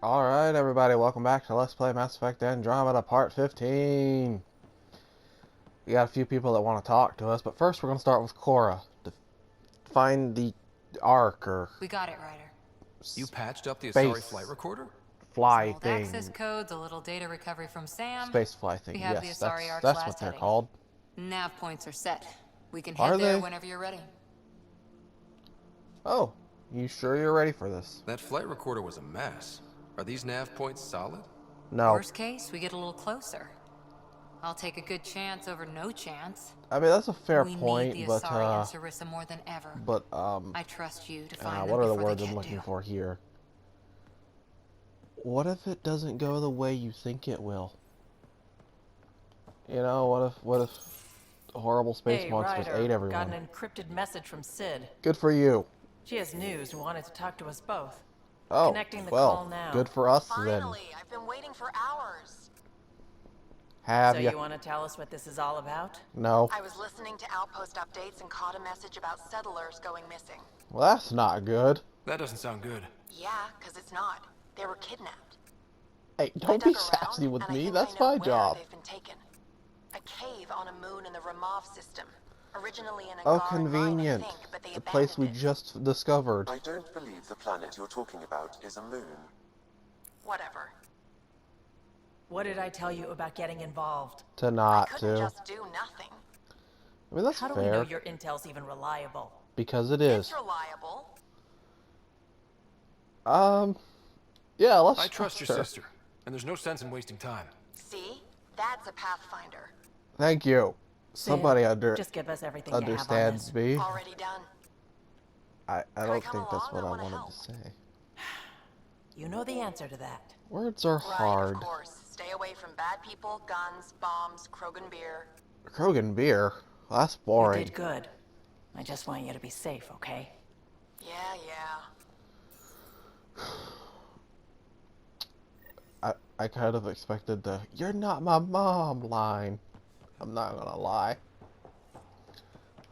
Alright, everybody, welcome back to Let's Play Mass Effect Andromeda Part 15. We got a few people that want to talk to us, but first we're going to start with Cora to find the Ark, or We got it, Ryder. You patched up the space Asari flight recorder? fly Some old thing. access codes, a little data recovery from Sam. Space fly thing, We have yes, the Asari Ark's that's last what they're heading. called. Nav points are set. We can Are head there they? whenever you're ready. Oh, you sure you're ready for this? That flight recorder was a mess. Are these nav points solid? No. Worst case, we get a little closer. I'll take a good chance over no chance. I mean, that's a fair we point, need the but, Asari and Sarissa more than ever. I trust you to find them what are the before words they I'm get looking to. for here? What if it doesn't go the way you think it will? You know, what if horrible space monsters Ryder, ate everyone? got an encrypted message from Sid. Good for you. She has news and wanted to talk to us both. Oh, Connecting the well, call now. good for us then. Finally, I've been waiting for hours. Have So ya? you want to tell us what this is all about? No. I was listening to outpost updates and caught a message about settlers going missing. Well, that's not good. That doesn't sound good. Yeah, because it's not. They were kidnapped. Hey, I don't be dug sassy around, with and I me. think That's I know my where job. They've been taken. A cave on a moon in the Ramov system. Originally in a Oh, Garan mine, convenient. I think, but they The place we abandoned it. just discovered. I don't believe the planet you're talking about is a moon. Whatever. What did I tell you about getting involved? To I not couldn't to. just do nothing. I mean, that's How do we know fair. your intel's even reliable? Because it is. It's reliable. Yeah, let's I trust your her. sister, and there's no sense in wasting time. See? That's a pathfinder. Thank you. Sid, Somebody just give us everything you have on understands this. me. Already done. I I don't come think that's what along? I I wanna wanted help. to say. You know the answer to that. Words are Right, hard. of course. Stay away from bad people, guns, bombs, Krogan beer. Krogan beer? That's You boring. did good. I just want you to be safe, okay? Yeah, yeah. I kind of expected the "you're not my mom" line. I'm not gonna lie.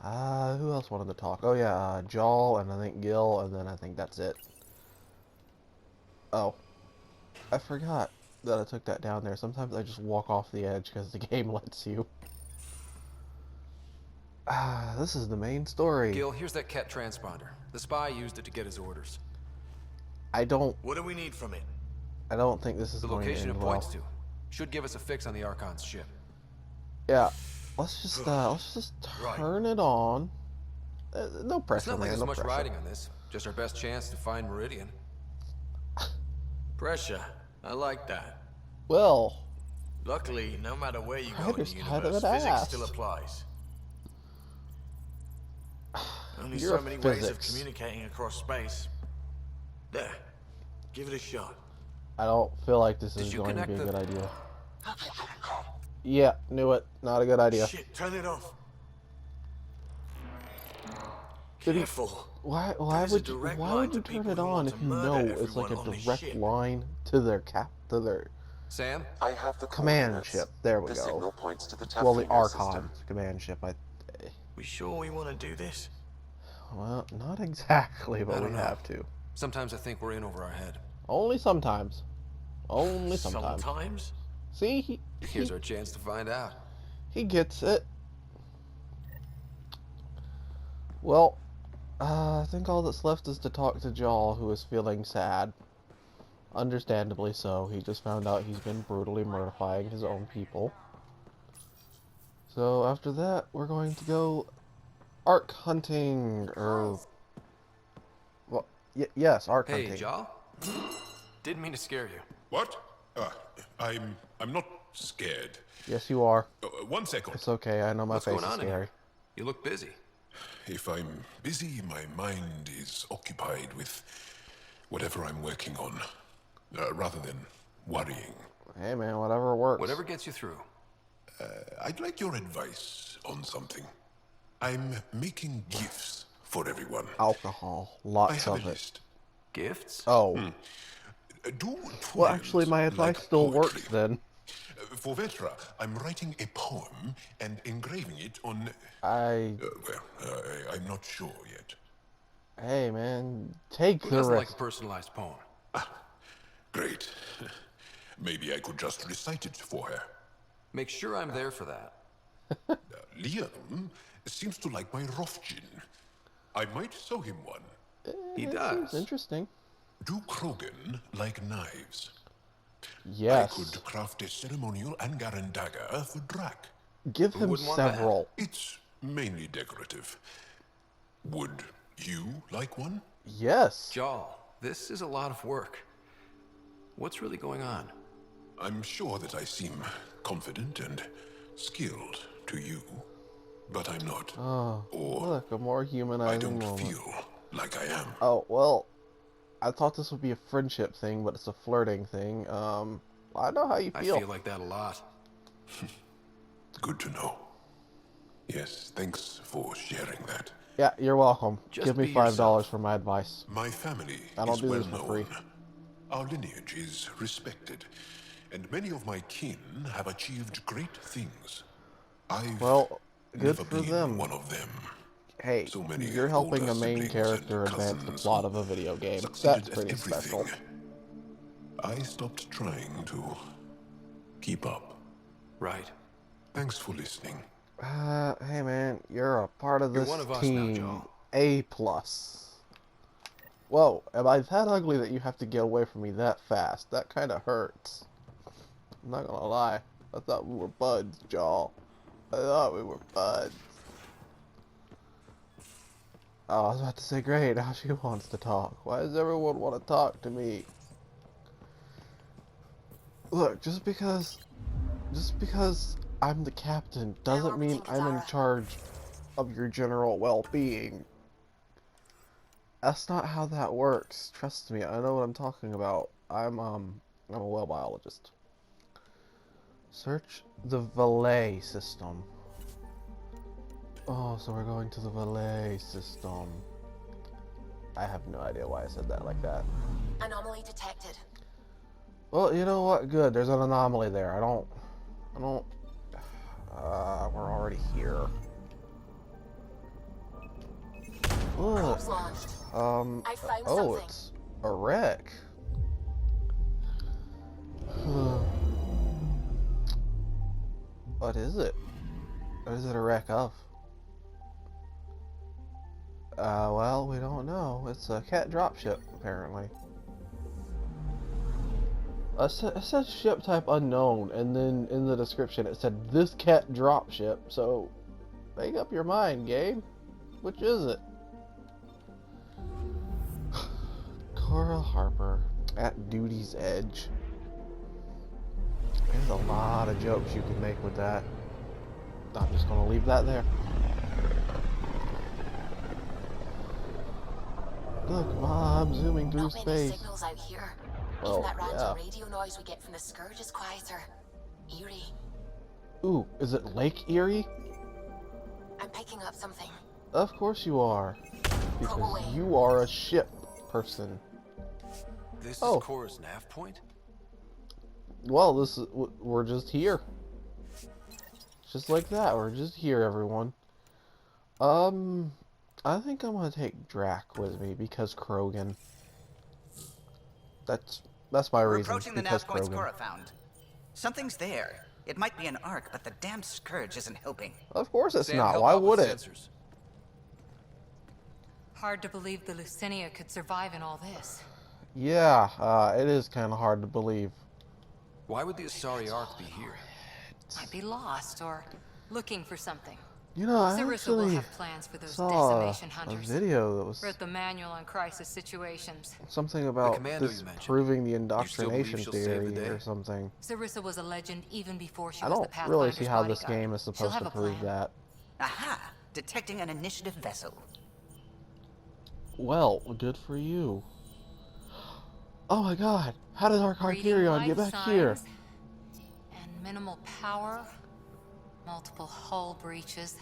Who else wanted to talk? Oh yeah, Jal, and I think Gil, and then I think that's it. Oh, I forgot that I took that down there. Sometimes I just walk off the edge because the game lets you. This is the main story. Gil, here's that Ket transponder. The spy used it to get his orders. I don't What do we need from it? think this is The going to location end it well. points to should give us a fix on the Archon's ship. Yeah, let's just turn it on. No It's pressure, not like man. there's No much pressure. riding on this. Just our best chance to find Meridian. Pressure. I like that. Well, Luckily, no matter where you go in Ryder's the kind of universe, an physics ass. still applies. Only You're so many ways of physics. communicating across space. There. Give it a shot. I don't feel like this is Did you going to be a connect good idea. Yeah, knew it. Not a good idea. Shit, turn it off. Did he- Careful. Why There's a would direct why line would to you turn people it who on want if to you know murder it's like a everyone on this direct ship. line to their Sam? I have the command coordinates. ship? There we The go. signal points to the Well, the Taflinger Archon system. command ship. We sure we want to do this? Well, not exactly, but I we don't know. have to. Sometimes I think we're in over our head. Only sometimes. Only sometimes. Sometimes? See, Here's our chance to find out. he gets it. Well, I think all that's left is to talk to Jal, who is feeling sad. Understandably so. He just found out he's been brutally mortifying his own people. So after that, we're going to go Ark hunting, or... Well, yes, Ark Hey, hunting. Jal? Didn't mean to scare you. What? I'm not scared. Yes, you are. 1 second. It's okay, I know my What's face going is on in scary. here? You look busy. If I'm busy, my mind is occupied with whatever I'm working on, rather than worrying. Hey man, whatever works. Whatever gets you through. I'd like your advice on something. I'm making gifts for everyone. Alcohol. I Lots have of a it. list. Gifts? Oh. Do Well, actually, my twins advice like still poetry? works then. For Vetra, I'm writing a poem and engraving it on... I'm not sure yet. Hey man, take Who the doesn't like risk. a personalized poem? Great. Maybe I could just recite it for her. Make sure I'm there for that. Liam seems to like my Rofgin. I might sew him one. He It does. seems interesting. Do Krogan like knives? Yes. I could craft a ceremonial Angaran dagger for Drac. Give Who him wouldn't want that? several. It's mainly decorative. Would you like one? Yes. Jaw, this is a lot of work. What's really going on? I'm sure that I seem confident and skilled to you, but I'm not. Oh, Or look, a more I humanizing don't moment. feel like I am. Oh, well, I thought this would be a friendship thing, but it's a flirting thing. I know how you I feel. feel like that a lot. Good to know. Yes, thanks for sharing that. Yeah, you're welcome. Just Give me be $5 yourself. for my advice. My family I don't is do well this for free. known. Our lineage is respected, and many of my kin have achieved great things. I've Well, good never for been them. one of them. Hey, So many you're helping older a main siblings character and advance the cousins plot who of a video game. succeeded That's at pretty everything. special. I stopped trying to keep up. Right. Thanks for listening. Hey man, you're a part of You're this one of us now, team. Joe. A+. Whoa, am I that ugly that you have to get away from me that fast? That kind of hurts. I'm not gonna lie. I thought we were buds, Jaw. I thought we were buds. Oh, I was about to say, great, now she wants to talk. Why does everyone want to talk to me? Look, just because I'm the captain doesn't mean I'm in charge of your general well-being. That's not how that works. Trust me, I know what I'm talking about. I'm a well biologist. Search the Valet system. Oh, so we're going to the Valet system. I have no idea why I said that like that. Anomaly detected. Well, you know what? Good. There's an anomaly there. I don't. We're already here. Look. Probes launched. I found Oh, something. it's a wreck. What is it? What is it a wreck of? Well, we don't know. It's a cat dropship, apparently. It said ship type unknown, and then in the description it said this cat dropship, so make up your mind, game. Which is it? Cora Harper at duty's edge. There's a lot of jokes you can make with that. I'm just gonna leave that there. Look, Mom, zooming through Not many space. signals out here. Oh, Even that random yeah. radio noise we get from the Scourge is quieter. Eerie. Ooh, is it Lake Erie? I'm picking up something. Of course you are. Because Probably. you are a ship person. This Oh. is Cora's nav point? Well, this is, we're just here. Just like that, we're just here, everyone. I think I'm gonna take Drac with me because Krogan. That's my We're reason. approaching the Because nav points Krogan. Cora found. Something's there. It might be an arc, but the damn Scourge isn't helping. Of course it's Sam, not. help Why out with would it? sensors. Hard to believe the Lucinia could survive in all this. Yeah, it is kind of hard to believe. Why would the Asari Ark be here? Might be lost or looking for something. You know, I Sarissa will actually have plans for those saw decimation a hunters. video that was Wrote the manual on crisis situations. something about commando this you mentioned. proving the still believe indoctrination she'll save the theory day? or something. Sarissa was a legend even before she I was the don't Pathfinder's really see how this bodyguard. game is She'll supposed have to a prove plan. that. Aha! Detecting an initiative vessel. Well, good for you. Oh my god, how did our Reading Hyperion get life back here? signs And minimal power. Multiple hull breaches.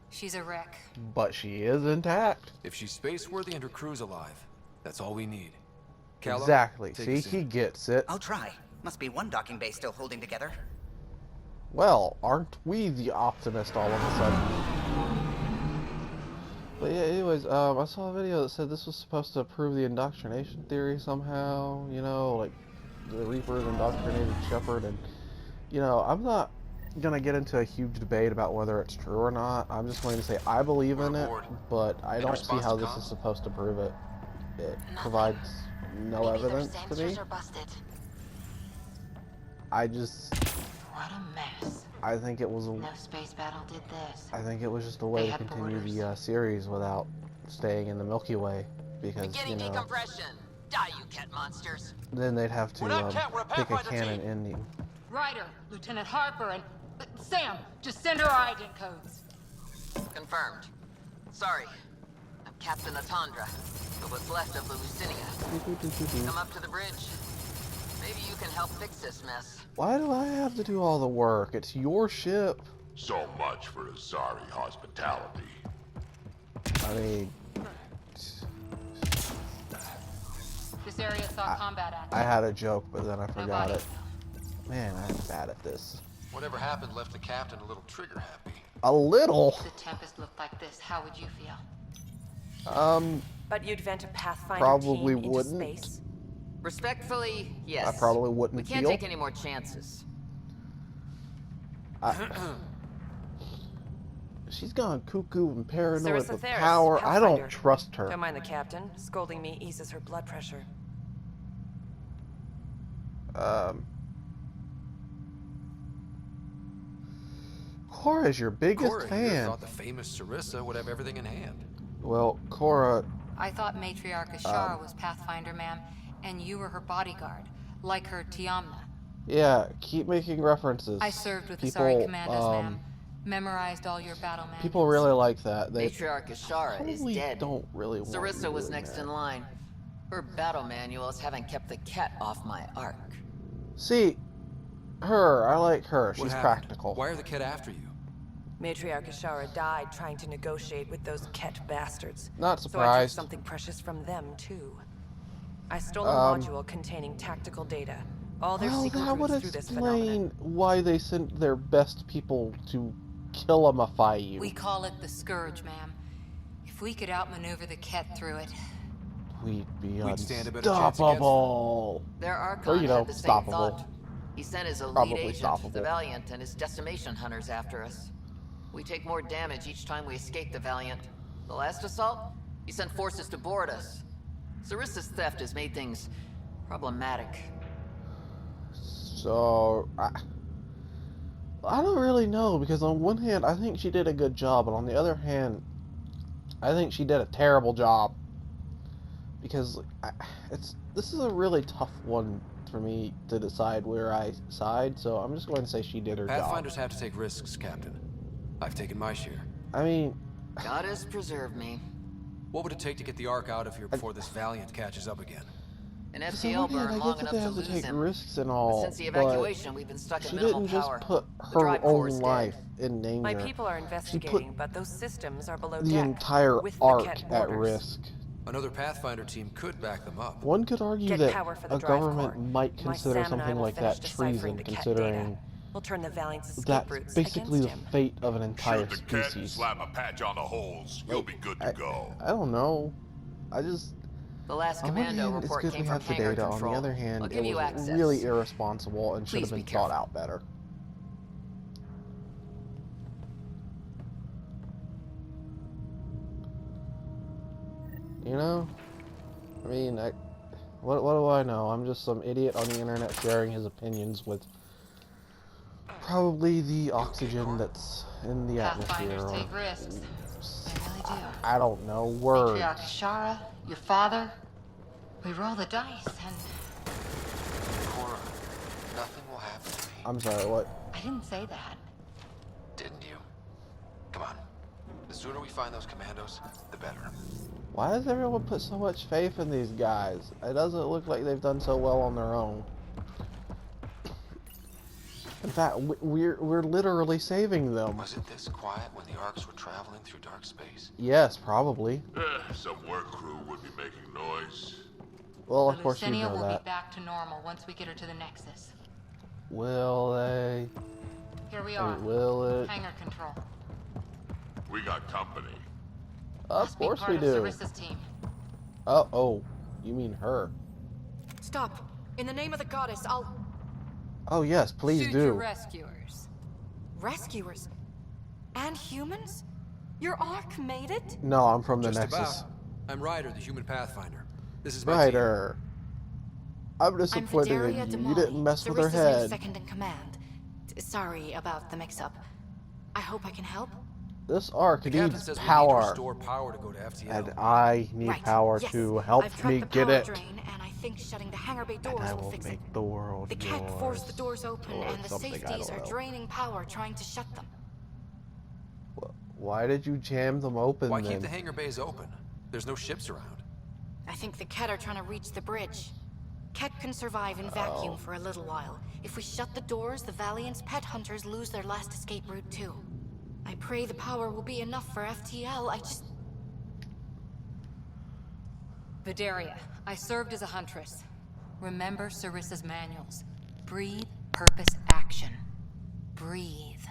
She's a wreck. But she is intact. If she's space-worthy and her crew's alive, that's all we need. Callum, Exactly. take See, us in. he gets it. I'll try. Must be one docking bay still holding together. Well, aren't we the optimist all of a sudden? But yeah, anyways, I saw a video that said this was supposed to prove the indoctrination theory somehow, you know, like, the Reaper's indoctrinated Shepard, and you know, I'm not gonna get into a huge debate about whether it's true or not. I'm just going to say I believe in it, but I don't see how this is supposed to prove it. It provides no Maybe their evidence to me. sensors are busted. I just, What a mess. I think it was a, No space battle did this. I think it was just a way They to had continue borders. the series without staying in the Milky Way, because you know, decompression. Die, you cat monsters. then they'd have to pick a canon ending. Ryder, Lieutenant Harper, and Sam, just send her our ident codes. Confirmed. Sorry. I'm Captain Atandra, but what's left of the Lucinia. Come up to the bridge. Maybe you can help fix this mess. Why do I have to do all the work? It's your ship. So much for Azari hospitality. I mean, This area saw combat action. I had a joke, but then I forgot bodies. it. Man, I'm bad at this. Whatever happened left the captain a little trigger happy. A little. If the Tempest looked like this, how would you feel? But you'd vent a Pathfinder Probably team into wouldn't. space? Respectfully, yes. I probably wouldn't We can't feel. take any more chances. She's gone cuckoo and paranoid Sarissa with Theris, power. I Pathfinder. don't trust her. Don't mind the captain. Scolding me eases her blood pressure. Cora's your biggest Cora here fan. thought the famous Sarissa would have everything in hand. Well, Cora, I thought Matriarch Ashara was Pathfinder, ma'am, and you were her bodyguard, like her Tiamna. yeah, keep making references. I served with people, Asari commandos, ma'am. Memorized all your battle manuals. People really like that. They Matriarch Ashara is probably dead. don't really want Sarissa you was in next there. in line. Her battle manuals haven't kept the cat off my arc. See, her, I like her. What She's happened? practical. Why are the kid after you? Matriarch Ashara died trying to negotiate with those Ket bastards. Not So I took surprised. something precious from them, too. I stole a module containing tactical data. All their Well, secret that would routes through this phenomenon. explain why they sent their best people to killimify you. We call it the Scourge, ma'am. If we could outmaneuver the Ket through it, We'd be We'd stand a better chance against them. unstoppable. Their Or, Archon you know, had the same stoppable. thought. He sent his elite Probably agent, stoppable. the Valiant, and his decimation hunters after us. We take more damage each time we escape the Valiant. The last assault, he sent forces to board us. Sarissa's theft has made things problematic. So, I don't really know, because on one hand, I think she did a good job, and on the other hand, I think she did a terrible job. Because this is a really tough one for me to decide where I side, so I'm just going to say she did her job. Pathfinders have to take risks, Captain. I've taken my share. I mean, God has preserved me. What would it take to get the Ark out of here before this Valiant catches up again? An on FTL one hand, burn I long get that enough they to have to lose take him. risks and But all, since the but evacuation, we've been stuck in she minimal didn't just power. put The her drive own core's dead. life in danger. My people are She investigating, put but those systems are below the deck, entire with the arc Ket at borders. risk. Another Pathfinder team could back them up. One could argue Get that power for the a drive government core. might My consider Sam and I something will like finish that deciphering treason, the Ket considering data. We'll turn the Valiant's escape that's routes basically the against him. fate of an entire Shoot the cat and species. slap a patch on the holes. You'll be good to go. I don't know. I just... The last On one commando hand, it's report good came we from have the hangar data. control. On the other hand, I'll it give you was access. really irresponsible and should have Please been be thought careful. out better. You know? I mean, what do I know? I'm just some idiot on the internet sharing his opinions with probably the oxygen that's in the atmosphere. Pathfinders or- take risks. They really do. I don't know. Words. Matriarch Ashara, your father, we roll the dice, and Cora, nothing will happen to me. I'm sorry, what? I didn't say that. Didn't you? Come on. The sooner we find those commandos, the better. Why does everyone put so much faith in these guys? It doesn't look like they've done so well on their own. In fact, we're literally saving them. Was it this quiet when the Arks were traveling through dark space? Yes, probably. Some work crew would be making noise. Well, The of course you Lucinia know will that. be back to normal once we get her to the Nexus. Will they? Here we are. Will it? Hangar control. We got company. Of Must be course part we of do. Sarissa's team. Oh, you mean her? Stop. In the name of the goddess, I'll... Oh yes, please Shoot your do. rescuers. Rescuers? And humans? Your Ark made it? No, I'm from the Just Nexus. about. I'm Ryder, the human pathfinder. This is my team. Ryder. I'm I'm disappointed in Vidaria you. You didn't mess with her Sarissa's new head. second in command. Sorry about the mix-up. I hope I can help. This Ark The captain needs says we need to power. restore power to go to FTL. And I need Right, power yes. to help I've tracked me the get power it. drain, and I think shutting the hangar bay And doors I will will fix it. make the world The Kett yours. forced the doors open, Or and the something, I safeties don't are know. draining power trying to shut them. Why did you jam them open Why then? keep the hangar bays open? There's no ships around. I think the Kett are trying to reach the bridge. Kett can survive in vacuum for a little while. If we shut the doors, the Valiant's pet hunters lose their last escape route too. I pray the power will be enough for FTL. Vidaria, I served as a huntress. Remember Sarissa's manuals. Breathe, purpose, action. Breathe.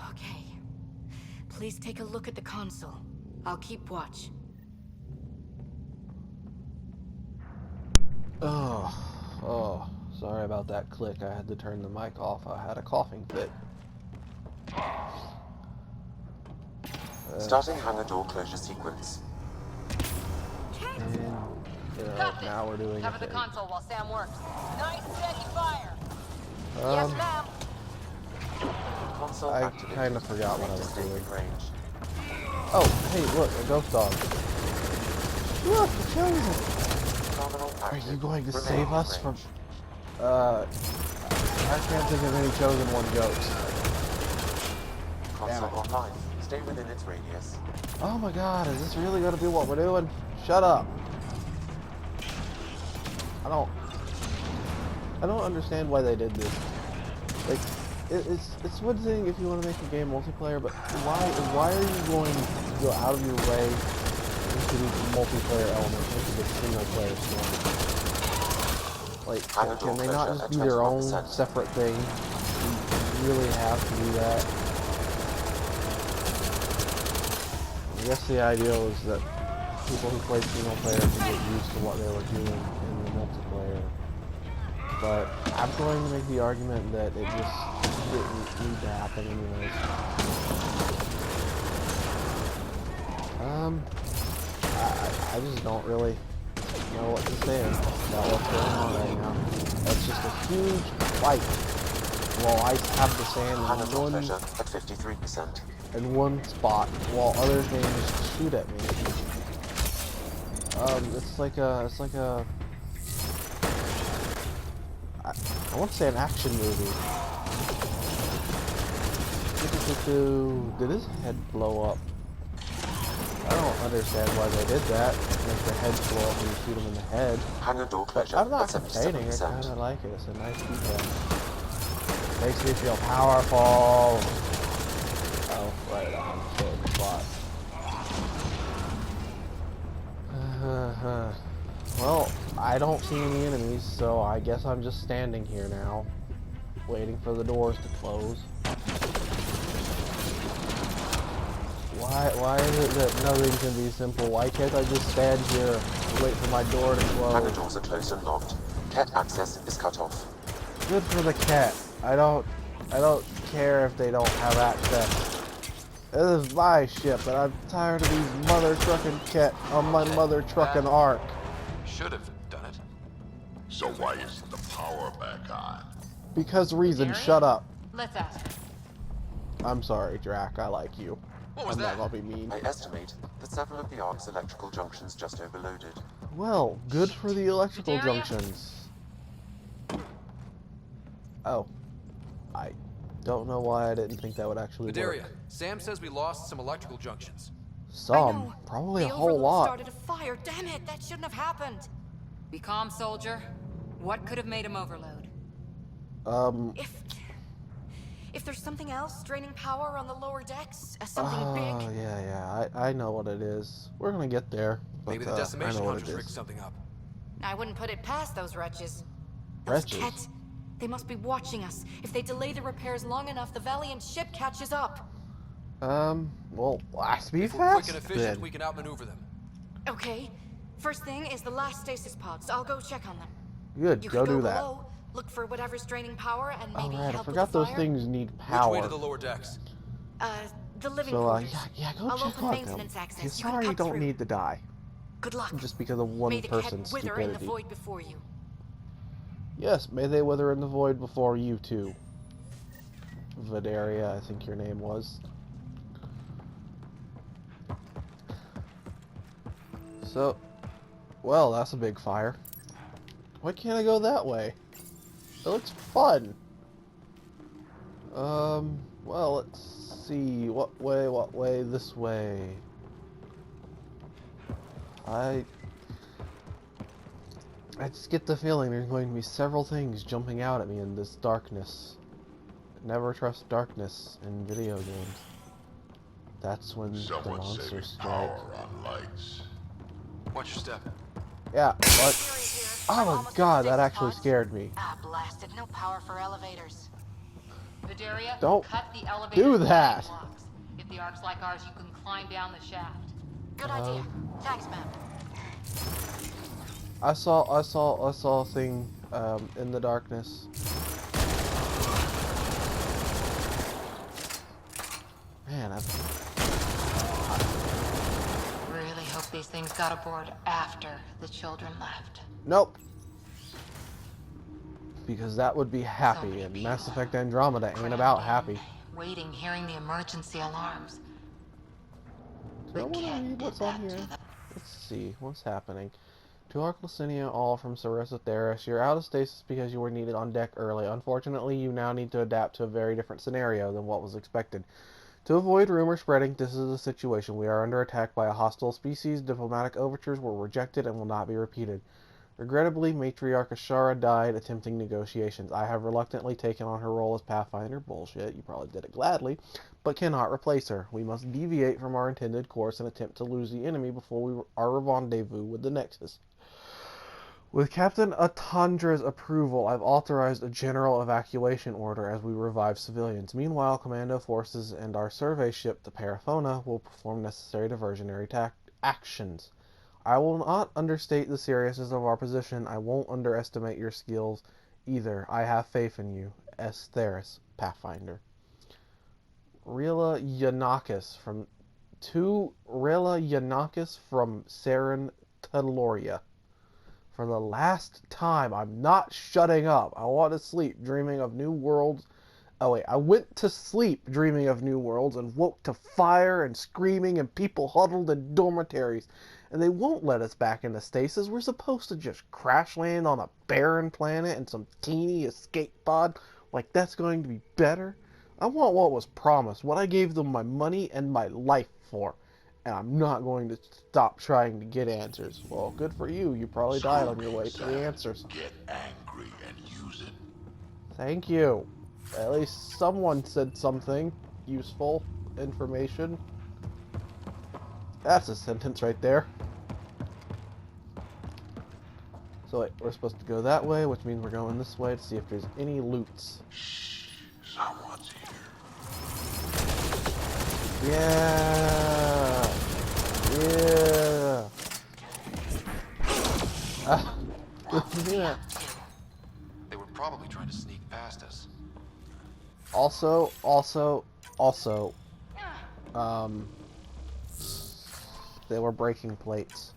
Okay. Please take a look at the console. I'll keep watch. Oh, sorry about that click. I had to turn the mic off. I had a coughing fit. Starting hangar door closure sequence. And, now we're doing Cover the it. console while Sam works. Nice steady fire. Yes, ma'am. Console I activated. kind of forgot what I was Stated doing. range. Oh, hey, look, a ghost dog. Look, the chosen. Terminal Are active. you going to Remain save in us range. from... I can't think of any chosen one ghost. Console online. Stay within its radius. Oh my god, is this really gonna do what we're doing? Shut up. I don't understand why they did this. Like, it's one thing if you want to make a game multiplayer, but why are you going to go out of your way into the multiplayer element into the single player story? Like, can they not just do their own separate thing? You really have to do that. I guess the idea was that people who played single player could get used to what they were doing in the multiplayer. But I'm going to make the argument that it just didn't need to happen anyways. I just don't really know what to say about what's going on right now. It's just a huge fight. While I have the sand Hangar in door one, closure at 53%. in one spot, while others may just shoot at me. It's like a I want to say an action movie. Did his head blow up? I don't understand why they did that. Make their heads blow up and you shoot them in the head. Hangar door But closure I'm not at complaining. I 77%. kind of like it. It's a nice detail. Makes me feel powerful. Oh, right on. Short spot. Well, I don't see any enemies, so I guess I'm just standing here now, waiting for the doors to close. Why is it that nothing can be simple? Why can't I just stand here and wait for my door to Hangar close? doors are closed and locked. Cat access is cut off. Good for the cat. I don't care if they don't have access. This is my ship, and I'm tired of these mother trucking cat on my mother trucking arc. Should have done it. So why isn't the power back on? Because reason, shut up. Let's ask her. I'm sorry, Drac, I like you. What was I'm that? not gonna be mean. I estimate that several of the Ark's electrical junctions just overloaded. Well, good for the electrical Vidaria? junctions. Oh. I don't know why I didn't think that would actually Vidaria, work. Sam says we lost some electrical junctions. I Some. know. Probably a The whole Overlord lot. started a fire. Damn it, that shouldn't have happened. Be calm, soldier. What could have made him overload? If there's something else draining power on the lower decks, something big. Yeah, I know what it is. We're gonna get there. But, Maybe the I decimation know what hunters it rigged is. something up. I wouldn't put it past those wretches. Those Wretches? Kett, they must be watching us. If they delay the repairs long enough, the Valiant ship catches up. Well, blast me If we're quick fast and efficient, then. we can outmaneuver them. Okay, First thing is the last stasis pods. I'll go check on them. Good, You go could do go that. below, look for whatever's draining power, and maybe Alright, I help forgot with the those fire. things need Which power. way to the lower decks? The living So, quarters. yeah, go I'll check open on them. maintenance access. You You can sorry you cut don't through. need to die. Good luck. Just because of May one the person's Kett wither in the stupidity. void before you. Yes, may they wither in the void before you too. Vidaria, I think your name was. So, well, that's a big fire. Why can't I go that way? It looks fun. Well, let's see. What way? This way. I just get the feeling there's going to be several things jumping out at me in this darkness. Never trust darkness in video games. That's when the Someone saving monsters strike. power on lights. Watch your step. Yeah, what? Oh my god, that actually scared me. Ah, blasted. No power for elevators. Vidaria, Don't cut the elevator do that. blocks. If the ark's like ours, you can climb down the shaft. Good idea. Thanks, man. I saw a thing in the darkness. Man, Really hope these things got aboard after the children left. nope. Because that would be So happy, many and people Mass Effect Andromeda ain't about happy. Waiting, hearing the emergency alarms. Do I want to read what's on here? Let's see, what's happening. To Arclicinia, all from Sarissa Theris. You're out of stasis because you were needed on deck early. Unfortunately, you now need to adapt to a very different scenario than what was expected. To avoid rumor spreading, this is the situation. We are under attack by a hostile species. Diplomatic overtures were rejected and will not be repeated. Regrettably, Matriarch Ashara died attempting negotiations. I have reluctantly taken on her role as Pathfinder. Bullshit, you probably did it gladly, but cannot replace her. We must deviate from our intended course and attempt to lose the enemy before our rendezvous with the Nexus. With Captain Atandra's approval, I've authorized a general evacuation order as we revive civilians. Meanwhile, Commando forces and our survey ship, the Paraphona, will perform necessary diversionary actions. I will not understate the seriousness of our position. I won't underestimate your skills either. I have faith in you. S. Theris, Pathfinder. Rila Yanakis from Saren Teloria. For the last time, I'm not shutting up. I want to sleep, dreaming of new worlds. Oh wait, I went to sleep dreaming of new worlds and woke to fire and screaming and people huddled in dormitories. And they won't let us back into stasis. We're supposed to just crash land on a barren planet and some teeny escape pod. Like that's going to be better? I want what was promised, what I gave them my money and my life for. And I'm not going to stop trying to get answers. Well, good for you. You probably died on your way to the answers. Get angry and use it. Thank you. At least someone said something useful information. That's a sentence right there. So wait, we're supposed to go that way, which means we're going this way to see if there's any loots. Shh, someone's here. Yeah! Yeah! Yeah. They were probably trying to sneak past us. Also, they were breaking plates.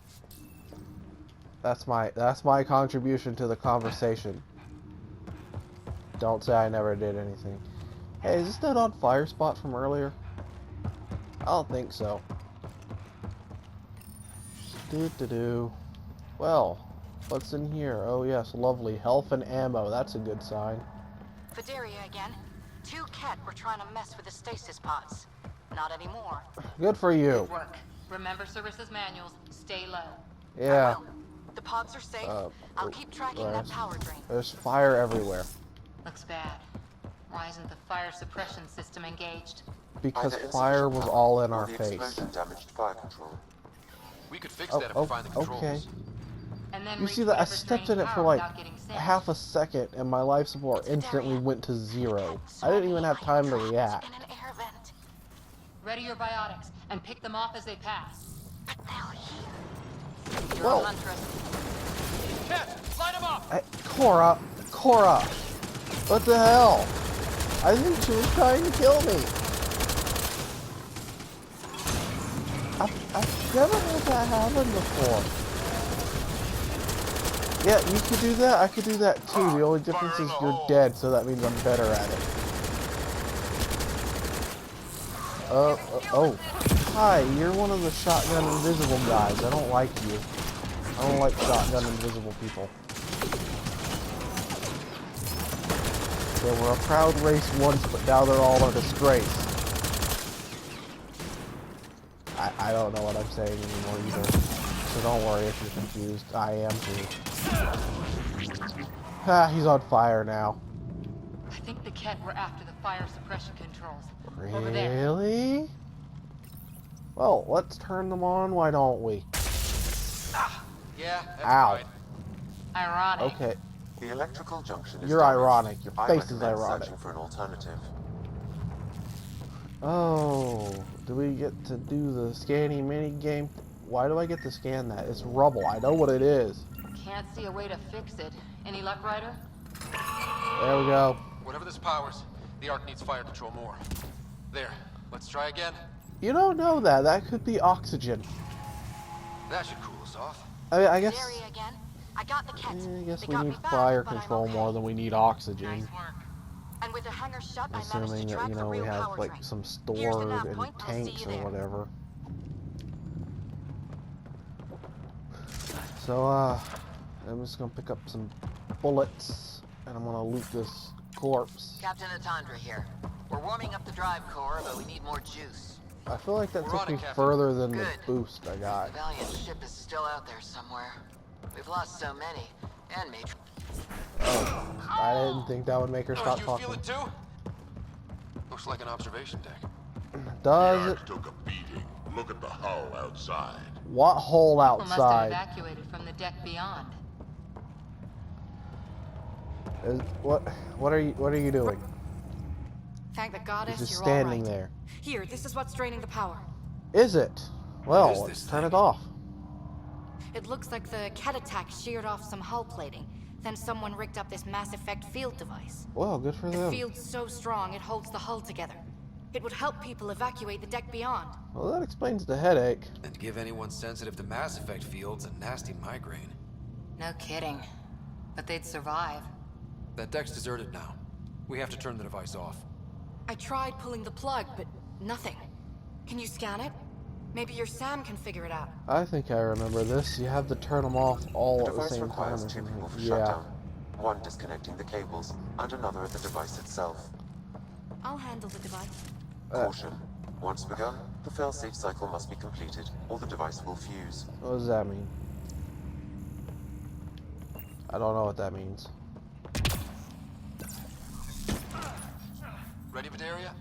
That's my contribution to the conversation. Don't say I never did anything. Hey, is this that on fire spot from earlier? I don't think so. Well, what's in here? Oh yes, lovely health and ammo. That's a good sign. Vidaria again. 2 Kett were trying to mess with the stasis pods. Not anymore. Good for you. Good work. Remember Sarissa's manuals. Stay low. Yeah. The pods are safe. I'll keep tracking that power drain. There's fire everywhere. Looks bad. Why isn't the fire suppression system engaged? Because fire was all in our face. Damaged fire control. We could fix that if we find the controls. Okay. And then You see that I whatever's stepped drained in it for power like without getting singed. half a second and my life support instantly went to 0. I didn't even have time to react. In an air vent. Ready your biotics and pick them off as they pass. But they'll hear. You're Whoa. a huntress. Cat, light him up! Hey, Cora! What the hell? I think she was trying to kill me. I've never had that happen before. Yeah, you could do that. I could do that too. The only difference is you're dead, so that means I'm better at it. Oh. Hi, you're one of the shotgun invisible guys. I don't like you. I don't like shotgun invisible people. They were a proud race once, but now they're all a disgrace. I don't know what I'm saying anymore either. So don't worry if you're confused. I am too. Ah, he's on fire now. I think the Ket were after the fire suppression controls. Over there. Really? Well, let's turn them on, why don't we? Yeah, that's Ow. right. Ironic. Okay, The electrical junction is you're damaged. ironic. Your I face is recommend ironic. searching for an alternative. Oh, do we get to do the scanning mini game? Why do I get to scan that? It's rubble. I know what it is. Can't see a way to fix it. Any luck, Ryder? There we go. Whatever this powers, the Ark needs fire control more. There, let's try again. You don't know that. That could be oxygen. That should cool us off. I guess. Area again. I got the Ket. I guess They we got need me back, fire but I'm control okay. more than we need oxygen. Nice work. And with the hangar shut, I managed Assuming to that, track you the know, we real have power like train. some Here's the stored nav in point. I'll see tanks you or there. whatever. So, I'm just gonna pick up some bullets and I'm gonna loot this corpse. Captain Atandra here. We're warming up the drive core, but we need more juice. I feel like that We're took on me it, Captain. further than the Good. boost I The got. Valiant ship is still out there somewhere. We've lost so many, and Matrix. Oh, I didn't think that would make her Oh, stop you talking. feel it too? Looks like an observation deck. Does The it? Ark took a beating. Look at the hull outside. What hole People must have outside? evacuated from the deck beyond. What are you doing? Thank the goddess You're just you're standing all right. there. Here, this is what's draining the power. Is it? Well, is let's this turn thing? it off. It looks like the Ket attack sheared off some hull plating. Then someone rigged up this Mass Effect field device. Well, good for The them. field's so strong it holds the hull together. It would help people evacuate the deck beyond. Well, that explains the headache. And give anyone sensitive to Mass Effect fields a nasty migraine. No kidding. But they'd survive. That deck's deserted now. We have to turn the device off. I tried pulling the plug, but nothing. Can you scan it? Maybe your Sam can figure it out. I think I remember this. You have to turn them off all The at the device same time. requires or two something. people for Yeah. shutdown. One disconnecting the cables, and another at the device itself. I'll handle the device. Caution. Once begun, the failsafe cycle must be completed, or the device will fuse. What does that mean? I don't know what that means. Ready, Vidaria?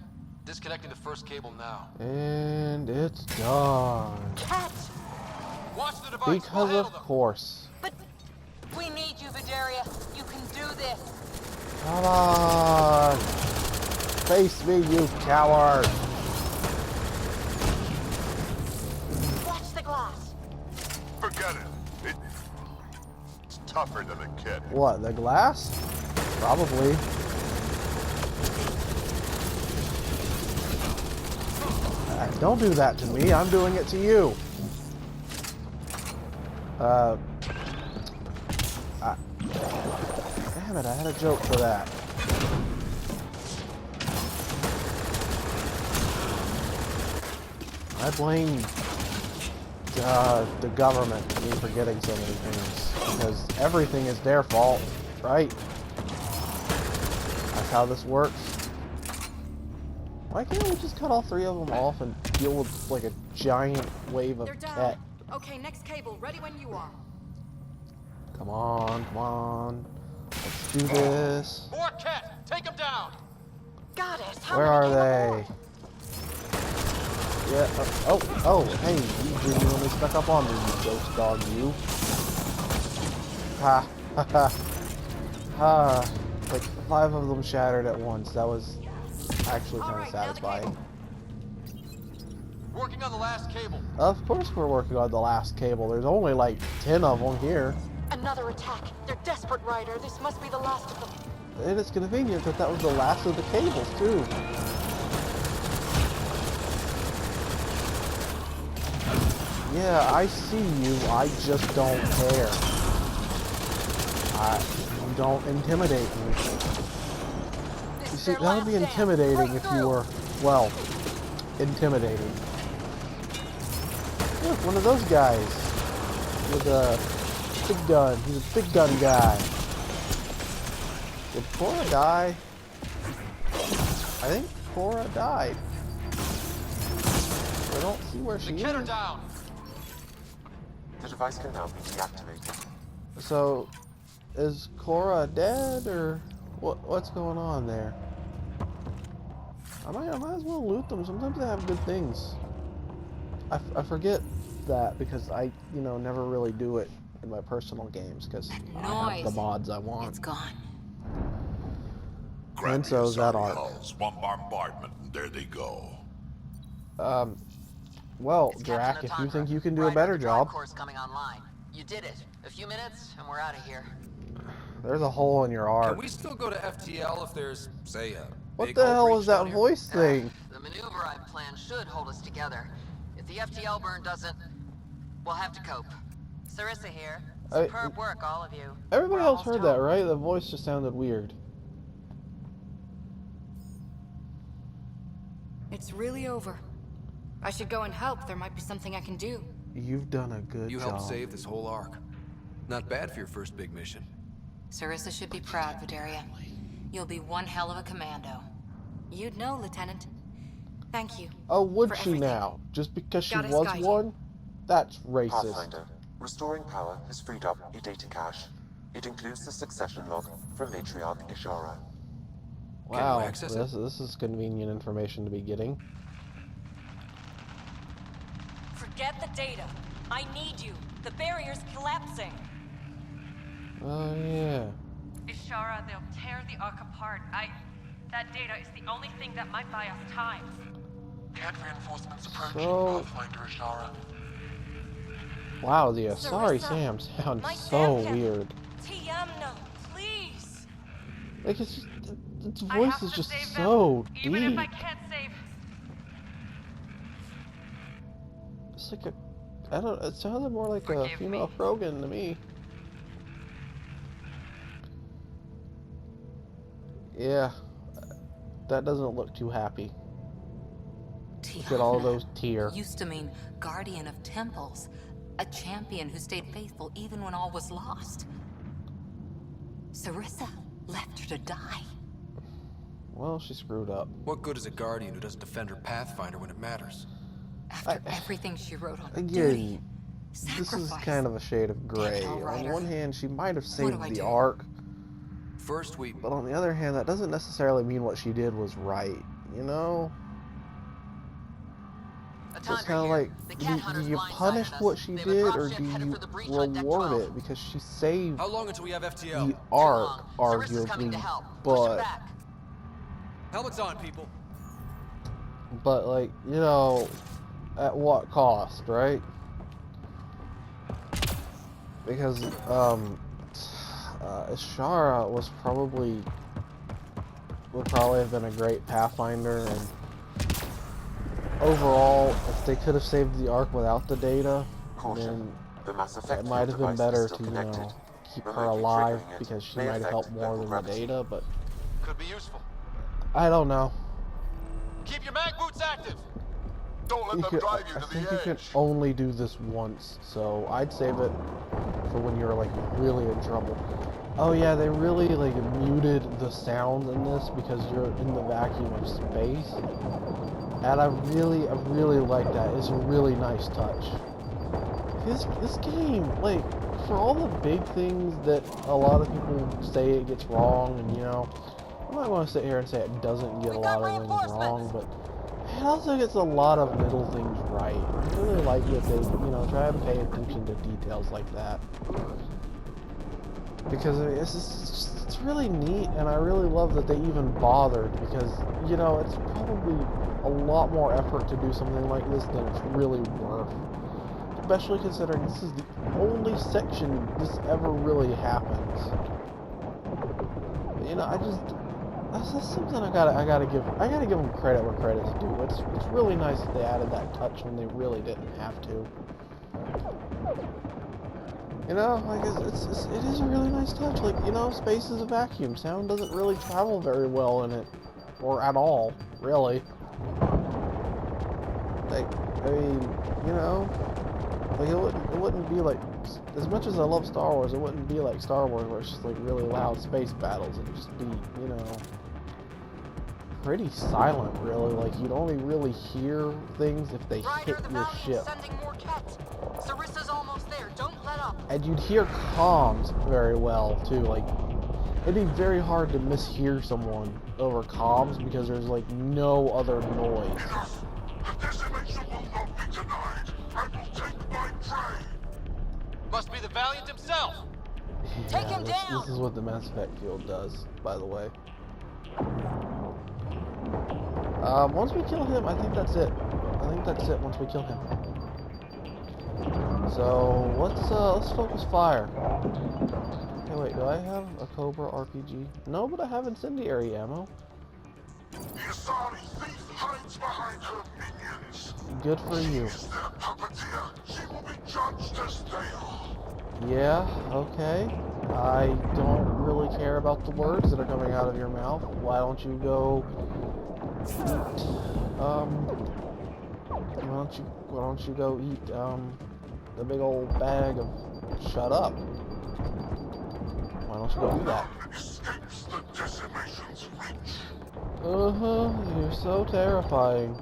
Disconnecting the first cable now. And it's done. Cat! Watch the device. We'll Because handle of them. course. But we need you, Vidaria. You can do this. Come on! Face me, you coward! Watch the glass. Forget it. It's tougher than a kid. What, the glass? Probably. Don't do that to me, I'm doing it to you. Damn it, I had a joke for that. I blame the government for me forgetting so many things, because everything is their fault, right? That's how this works. Why can't we just cut all three of them off and deal with like a giant wave of They're down. cat? Okay, next cable, ready when you are. Come on, come on. Let's do this. More Cat! Take him down! Goddess, how Where many are came they? aboard? Yeah, oh, hey, you genuinely stuck up on me, you ghost dog, you. Ha, ha, ha. Ha. Like 5 of them shattered at once. That was actually kind of Alright, now the satisfying. Working on the last cable. Of course we're working on the last cable. There's only like 10 of them here. Another attack. They're desperate, Ryder. This must be the last of them. And it's convenient that that was the last of the cables, too. Yeah, I see you. I just don't care. You don't intimidate me. You see, that would be intimidating if you were, well, intimidating. Look, one of those guys with a big gun. He's a big gun guy. Did Cora die? I think Cora died. I don't see where she is. Down. The device can now be deactivated. So, is Cora dead, or what's going on there? I might as well loot them. Sometimes they have good things. I forget that because I, never really do it in my personal games because I have the mods I want. It's gone. And so is that art. One bombardment, and there they go. Well, Drac, if you think you can do a better job. Course coming online. You did it. A few minutes, and we're out of here. There's a hole in your art. Can we still go to FTL if there's, say, a What the hell was that voice thing? The maneuver I've planned should hold us together. If the FTL burn doesn't, we'll have to cope. Sarissa here. Superb work, all of you. Everybody else heard that, right? The voice just sounded weird. It's really over. I should go and help. There might be something I can do. You've done a good job. You helped save this whole arc. Not bad for your first big mission. Sarissa should be proud, Vidaria. You'll be one hell of a commando. You'd know, Lieutenant. Thank you. Oh, would she now? Just because she was one? That's racist. Pathfinder, restoring power has freed up your data cache. It includes the succession log from Matriarch Ishara. Wow, this is convenient information to be getting. Forget the data. I need you. The barrier's collapsing. Oh, yeah. Ishara, they'll tear the Ark apart. That data is the only thing that might buy us time. Cat reinforcements approaching, So... Pathfinder Ishara. Wow, the Asari Sam sounds so weird. Tiamno, please. Like, it's just... Its voice is just so deep. Even if I can't save... It's like a... I don't... It sounded more like a female Krogan to me. Yeah. That doesn't look too happy. Look at all those tears. Used to mean guardian of temples. A champion who stayed faithful even when all was lost. Sarissa left her to die. Well, she screwed up. What good is a guardian who doesn't defend her Pathfinder when it matters? After everything she wrote on again, duty, this is kind of a shade of gray. On one hand, she might have saved the Ark. First But on the other hand, that doesn't necessarily mean what she did was right, you know? It's kind of like, do you punish what she did, or do you reward it? Because she saved How long until we have FTL? the Ark, arguably, but... Helmets on, people. But, like, you know, at what cost, right? Because, Ishara would probably have been a great Pathfinder, and overall, if they could have saved the Ark without the data, then it might have been better to, you know, keep her alive, because she might have helped more than the data, but... Could be useful. I don't know. Keep your mag boots active! Don't let them drive you to the edge! I think you can only do this once, so I'd save it for when you're, like, really in trouble. Oh yeah, they really, like, muted the sound in this because you're in the vacuum of space. And I really like that. It's a really nice touch. This game, like, for all the big things that a lot of people say it gets wrong, and, you know, I'm not going to sit here and say it doesn't get a lot of things wrong, but it also gets a lot of middle things right. I really like that they, you know, try to pay attention to details like that. Because I mean, it's really neat, and I really love that they even bothered, because, you know, it's probably a lot more effort to do something like this than it's really worth. especially considering this is the only section this ever really happens. You know, that's something I gotta give them credit where credit's due. It's really nice that they added that touch when they really didn't have to. You know, like it is a really nice touch. Like, you know, space is a vacuum. Sound doesn't really travel very well in it, or at all, really. Like, I mean, you know, like it wouldn't be like, as much as I love Star Wars, it wouldn't be like Star Wars where it's just like really loud space battles. It'd just be, you know, pretty silent, really. Like, you'd only really hear things if they hit your ship. Sending more Kett. Sarissa's almost there. Don't let up. And you'd hear comms very well, too. Like, it'd be very hard to mishear someone over comms because there's, like, no other noise. The decimation will not be denied. I will take my prey. Must be the Valiant himself. Take him down. This is what the Mass Effect field does, by the way. Once we kill him, I think that's it. I think that's it once we kill him. So let's focus fire. Okay, wait, do I have a Cobra RPG? No, but I have incendiary ammo. The Asari thief hides behind her minions. Good for you. She is their puppeteer. She will be judged as they are. Yeah, okay. I don't really care about the words that are coming out of your mouth. Why don't you go eat, why don't you go eat, the big old bag of shut up? Why don't you go do that? Escapes the decimation's reach. You're so terrifying.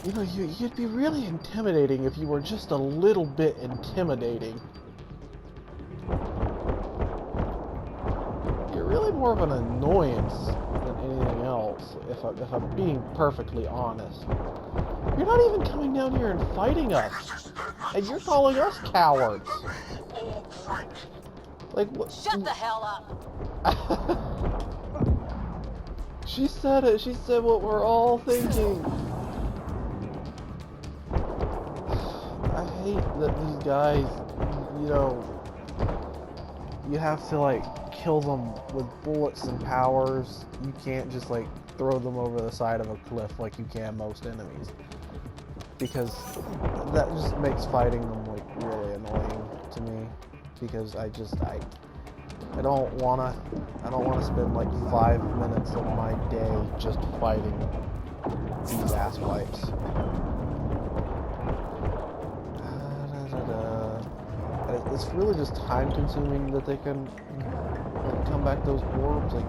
You know, you'd be really intimidating if you were just a little bit intimidating. You're really more of an annoyance than anything else, if I'm being perfectly honest. You're not even coming down here and fighting us, and you're calling us cowards. Like, what? Shut the hell up. She said it. She said what we're all thinking. I hate that these guys, you know, you have to, like, kill them with bullets and powers. You can't just, like, throw them over the side of a cliff like you can most enemies. Because that just makes fighting them, like, really annoying to me. Because I don't wanna spend like 5 minutes of my day just fighting these ass wipes. It's really just time consuming that they can, like, come back those orbs. Like,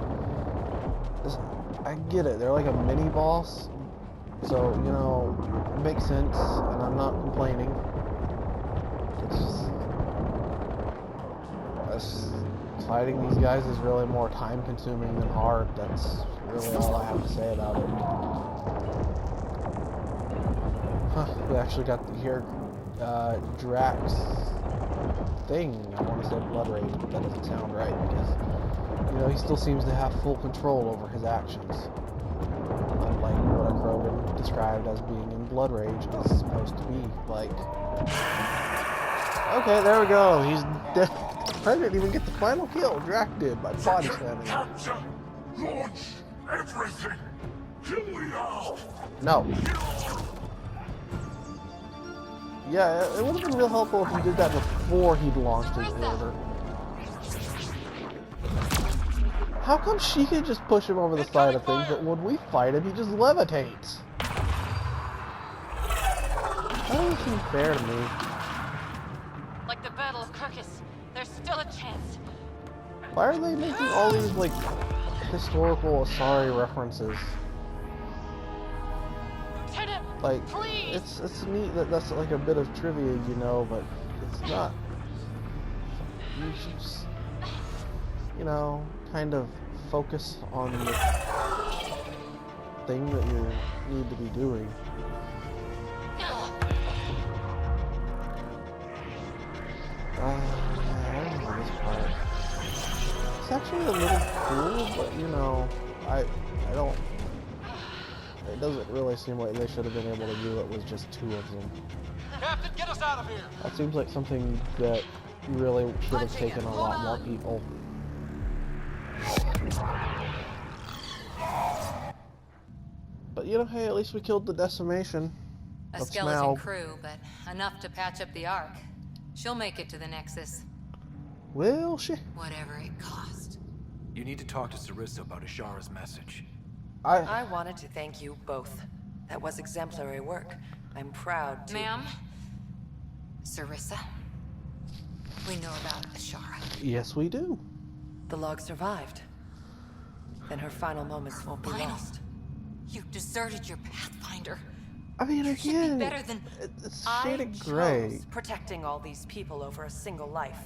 I get it, they're like a mini boss, so, you know, it makes sense, and I'm not complaining. It's just fighting these guys is really more time consuming than hard. That's really all I have to say about it. Huh, we actually got to hear Drax thing. I want to say Blood Rage, but that doesn't sound right because, you know, he still seems to have full control over his actions. Unlike what Krogan described as being in Blood Rage is supposed to be like. Okay, there we go. He's dead. I didn't even get the final kill. Drax did by body slamming him. Capture! Launch! Everything! Kill the Ark! No. Yeah, it would have been real helpful if he did that before he'd launched his order. How come she can just push him over the side of things, but when we fight him, he just levitates? That doesn't seem fair to me. Like the Battle of Kirkus, there's still a chance. Why are they making all these, like, historical Asari references? Lieutenant, Like, please. it's neat that that's like a bit of trivia, you know, but it's not. You should just, you know, kind of focus on the thing that you need to be doing. Yeah, I remember this part. It's actually a little cool, but, you know, I don't. It doesn't really seem like they should have been able to do it with just 2 of them. Captain, get us out of here! That seems like something that really should have Punching taken it. a Hold lot more on. people. But you know, hey, at least we killed the decimation A of skeleton Smaug. crew, but enough to patch up the Ark. She'll make it to the Nexus. Will she? Whatever it cost. You need to talk to Sarissa about Ishara's message. I wanted to thank you both. That was exemplary work. I'm proud to... Ma'am? Sarissa? We know about Ishara. Yes, we do. The log survived. Then her final moments won't be Final? lost. You deserted your Pathfinder. I mean, You should be again, better than... it's I shaded chose gray. protecting all these people over a single life.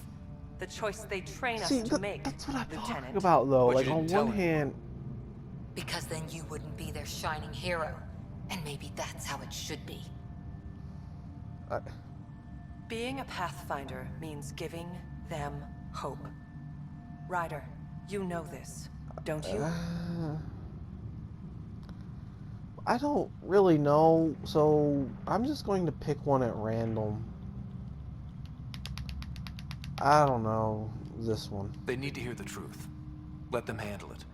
The choice they train us See, to make, that's what I'm Lieutenant. talking about, though. But Like, you on didn't tell one him. hand, Because then you wouldn't be their shining hero. And maybe that's how it should be. Being a Pathfinder means giving them hope. Ryder, you know this, don't you? I don't really know, so I'm just going to pick one at random. I don't know, this one. They need to hear the truth. Let them handle it.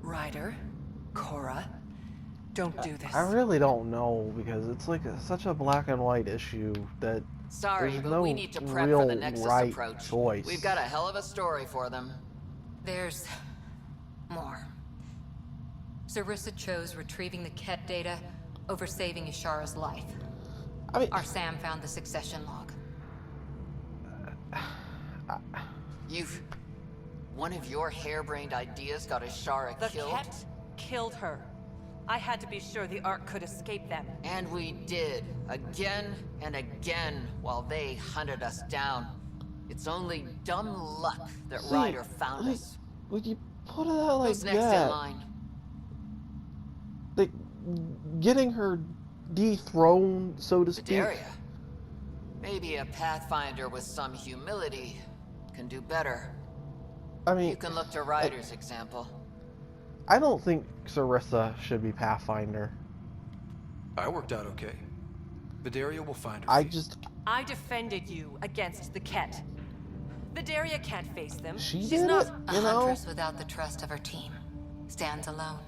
Ryder, Cora, don't do this. I really don't know, because it's like such a black and white issue that Sorry, there's but no we need to prep real for the Nexus right approach. choice. We've got a hell of a story for them. There's more. Sarissa chose retrieving the Ket data over saving Ishara's life. I mean, Our Sam found the succession log. One of your harebrained ideas got Ishara The killed. Ket killed her. I had to be sure the Ark could escape them. And we did, again and again, while they hunted us down. It's only dumb luck that See, Ryder found us. Would you put it out like Who's next in that? line? Like, getting her dethroned, so to speak. Daria. Maybe a Pathfinder with some humility can do better. I mean, You can look to Ryder's example. I don't think Sarissa should be Pathfinder. I worked out okay. Vidaria will find her. I feet. just... I defended you against the Ket. Vidaria can't face them. She She's did not it, A you know? huntress without the trust of her team stands alone.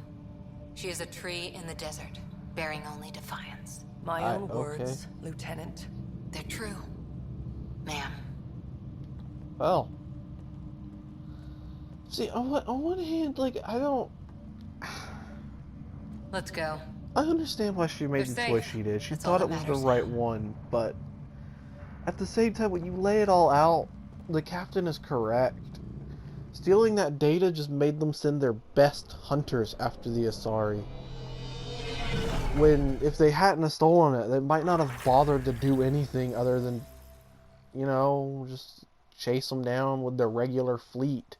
She is a tree in the desert, bearing only defiance. my own okay. words, Lieutenant. They're true, ma'am. Well. See, on one hand, like, I don't... Let's go. I understand why she made They're the safe. choice she did. She That's all thought that it was the matters right now. one, but at the same time, when you lay it all out, the captain is correct. Stealing that data just made them send their best hunters after the Asari. When, if they hadn't have stolen it, they might not have bothered to do anything other than, you know, just chase them down with their regular fleet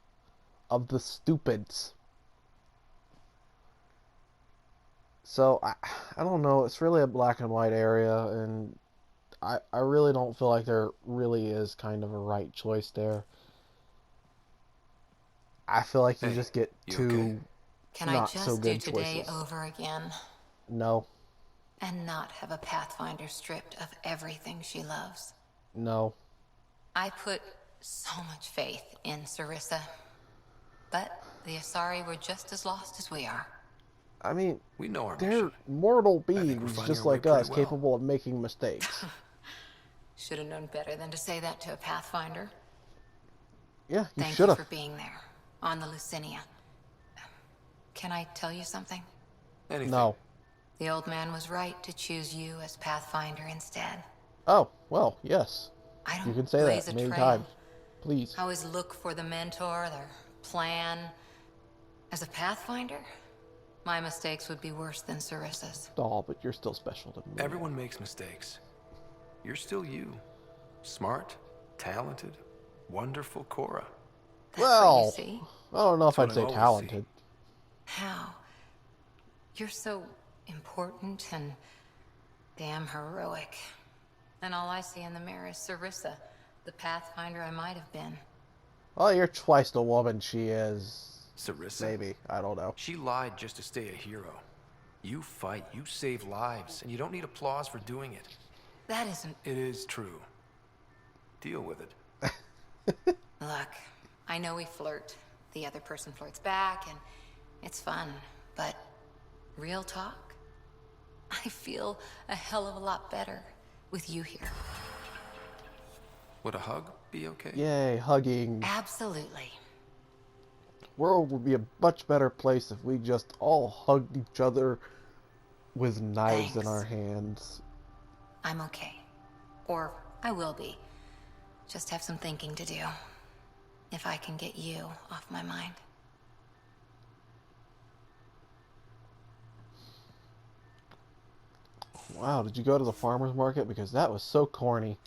of the stupids. So, I don't know, it's really a black and white area, and I really don't feel like there really is kind of a right choice there. I feel like you just get you two okay? Can I not just so do good today choices. over again? No, And not have a Pathfinder stripped of everything she loves? no. I put so much faith in Sarissa. But the Asari were just as lost as we are. I mean, We know our they're mission. mortal think we're beings finding just our way like us, pretty well. capable of making mistakes. Should have known better than to say that to a Pathfinder. Yeah, you Thank should you have. for being there, on the Lucinia. Can I tell you something? Anything. No. The old man was right to choose you as Pathfinder instead. Oh, well, yes. I don't You can say blaze that a many trail. times. Please. I always look for the mentor, their plan. As a Pathfinder, my mistakes would be worse than Sarissa's. Oh, but you're still special to me. Everyone makes mistakes. You're still you. Smart, talented, wonderful Cora. That's what Well, you see. I don't know if That's I'd what I say always see. talented. How? You're so important and damn heroic. And all I see in the mirror is Sarissa, the Pathfinder I might have been. Well, you're twice the woman she is. Sarissa? Maybe. I don't know. She lied just to stay a hero. You fight, you save lives, and you don't need applause for doing it. That isn't... It is true. Deal with it. Look, I know we flirt. The other person flirts back, and it's fun. But real talk? I feel a hell of a lot better with you here. Would a hug be okay? Yay, hugging. Absolutely. The world would be a much better place if we just all hugged each other with knives in our hands. I'm okay. Or I will be. Just have some thinking to do. If I can get you off my mind. Wow, did you go to the farmer's market? Because that was so corny.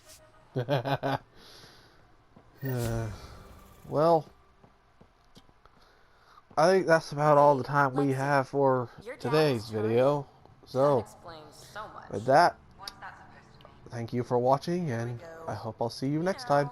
Well, I think that's about all the time we have for today's video. So, with that, thank you for watching, and I hope I'll see you next time.